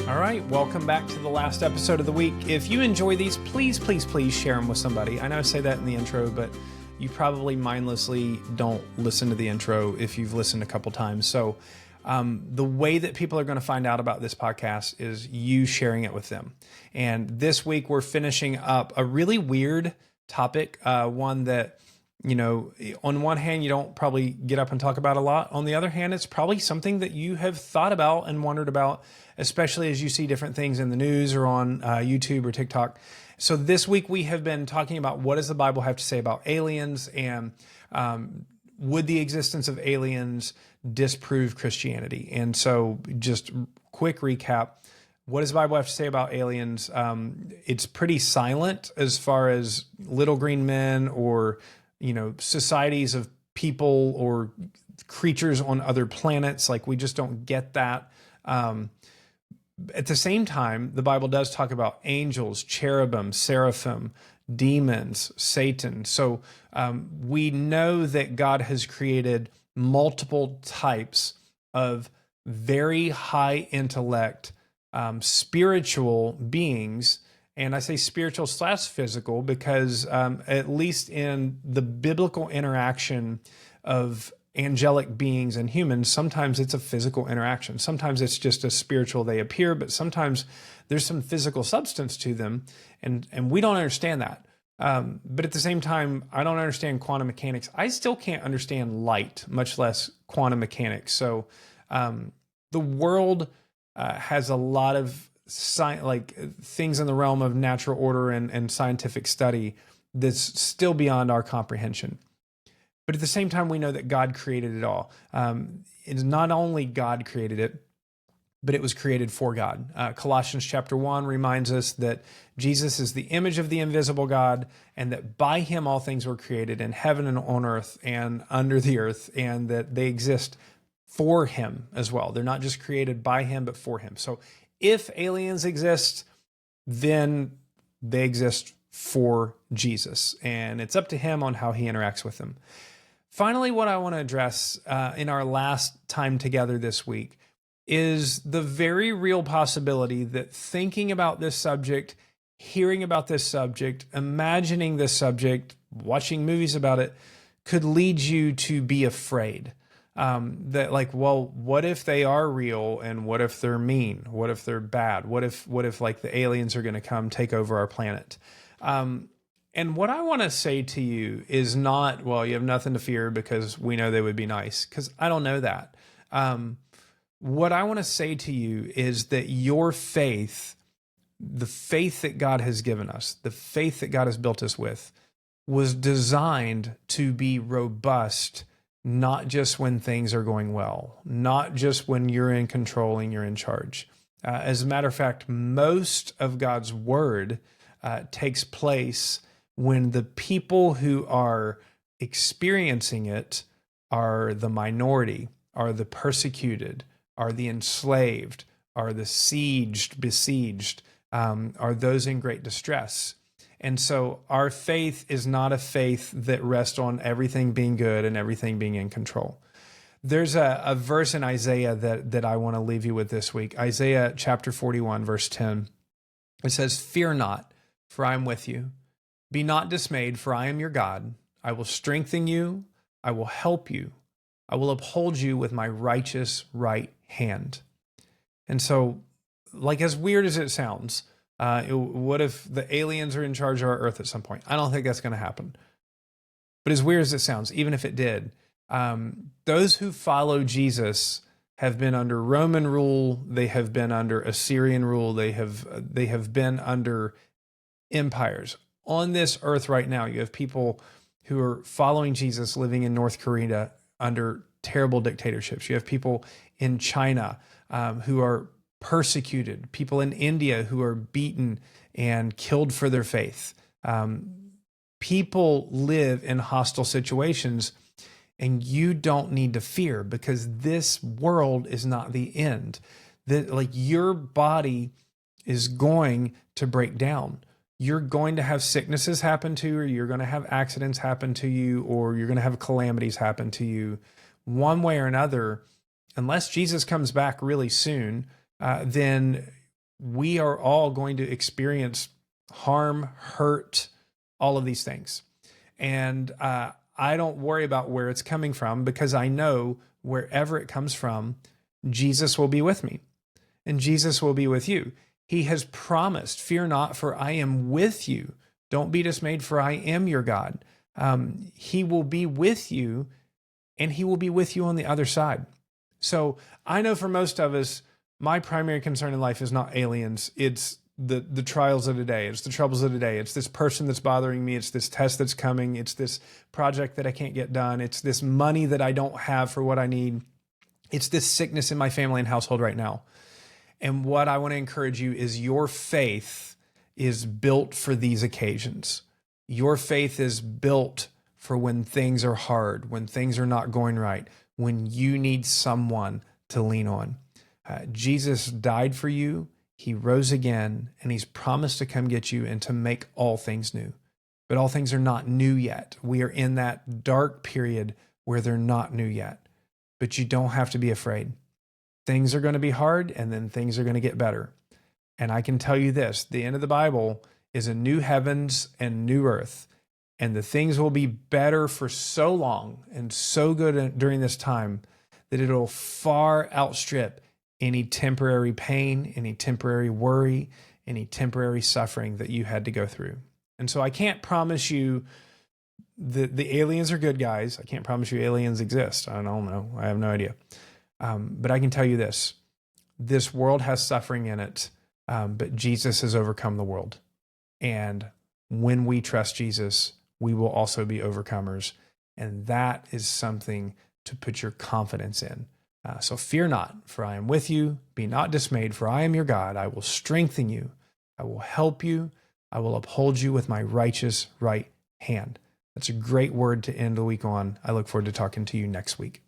All right, welcome back to the last episode of the week. If you enjoy these, please share them with somebody. I know I say that in the intro, but you probably mindlessly don't listen to the intro if you've listened a couple times. So the way that people are going to find out about this podcast is you sharing it with them. And this week we're finishing up a really weird topic, one that, you know, on one hand, you don't probably get up and talk about a lot. On the other hand, it's probably something that you have thought about and wondered about, especially as you see different things in the news or on YouTube or TikTok. So this week we have been talking about what does the Bible have to say about aliens, and would the existence of aliens disprove Christianity? And so just quick recap. What does the Bible have to say about aliens? It's pretty silent as far as little green men or, you know, societies of people or creatures on other planets. Like, we just don't get that. At the same time, the Bible does talk about angels, cherubim, seraphim, demons, Satan. So we know that God has created multiple types of very high intellect, spiritual beings. And I say spiritual / physical because at least in the biblical interaction of angelic beings and humans, sometimes it's a physical interaction. Sometimes it's just a spiritual, they appear, but sometimes there's some physical substance to them. And we don't understand that. But at the same time, I don't understand quantum mechanics. I still can't understand light, much less quantum mechanics. So the world has a lot of things in the realm of natural order and scientific study that's still beyond our comprehension. But at the same time, we know that God created it all. It's not only God created it, but it was created for God. Colossians chapter 1 reminds us that Jesus is the image of the invisible God, and that by him all things were created in heaven and on earth and under the earth, and that they exist for him as well. They're not just created by him, but for him. So if aliens exist, then they exist for Jesus, and it's up to him on how he interacts with them. Finally, what I want to address in our last time together this week is the very real possibility that thinking about this subject, hearing about this subject, imagining this subject, watching movies about it, could lead you to be afraid. That like, well, what if they are real, and what if they're mean? What if they're bad? What if like the aliens are going to come take over our planet? And what I want to say to you is not, well, you have nothing to fear because we know they would be nice, because I don't know that. What I want to say to you is that your faith, the faith that God has given us, the faith that God has built us with, was designed to be robust, not just when things are going well, not just when you're in control and you're in charge. As a matter of fact, most of God's word takes place when the people who are experiencing it are the minority, are the persecuted, are the enslaved, are the besieged, are those in great distress. And so our faith is not a faith that rests on everything being good and everything being in control. There's a verse in Isaiah that I want to leave you with this week. Isaiah chapter 41, verse 10. It says, "Fear not, for I am with you. Be not dismayed, for I am your God. I will strengthen you. I will help you. I will uphold you with my righteous right hand." And so, like, as weird as it sounds, what if the aliens are in charge of our earth at some point? I don't think that's going to happen. But as weird as it sounds, even if it did, those who follow Jesus have been under Roman rule. They have been under Assyrian rule. They have been under empires. On this earth right now, you have people who are following Jesus living in North Korea under terrible dictatorships. You have people in China who are persecuted, people in India who are beaten and killed for their faith. People live in hostile situations, and you don't need to fear, because this world is not the end. Like, your body is going to break down. You're going to have sicknesses happen to you, or you're going to have accidents happen to you, or you're going to have calamities happen to you. One way or another, unless Jesus comes back really soon, then we are all going to experience harm, hurt, all of these things. And I don't worry about where it's coming from, because I know wherever it comes from, Jesus will be with me and Jesus will be with you. He has promised, fear not, for I am with you. Don't be dismayed, for I am your God. He will be with you, and he will be with you on the other side. So I know for most of us, my primary concern in life is not aliens. It's the trials of today. It's the troubles of today. It's this person that's bothering me. It's this test that's coming. It's this project that I can't get done. It's this money that I don't have for what I need. It's this sickness in my family and household right now. And what I want to encourage you is your faith is built for these occasions. Your faith is built for when things are hard, when things are not going right, when you need someone to lean on. Jesus died for you. He rose again, and he's promised to come get you and to make all things new. But all things are not new yet. We are in that dark period where they're not new yet. But you don't have to be afraid. Things are going to be hard, and then things are going to get better. And I can tell you this, the end of the Bible is a new heavens and new earth. And the things will be better for so long and so good during this time that it'll far outstrip any temporary pain, any temporary worry, any temporary suffering that you had to go through. And so I can't promise you the aliens are good guys. I can't promise you aliens exist. I don't know. I have no idea. But I can tell you this world has suffering in it, but Jesus has overcome the world. And when we trust Jesus, we will also be overcomers. And that is something to put your confidence in. So fear not, for I am with you. Be not dismayed, for I am your God. I will strengthen you. I will help you. I will uphold you with my righteous right hand. That's a great word to end the week on. I look forward to talking to you next week.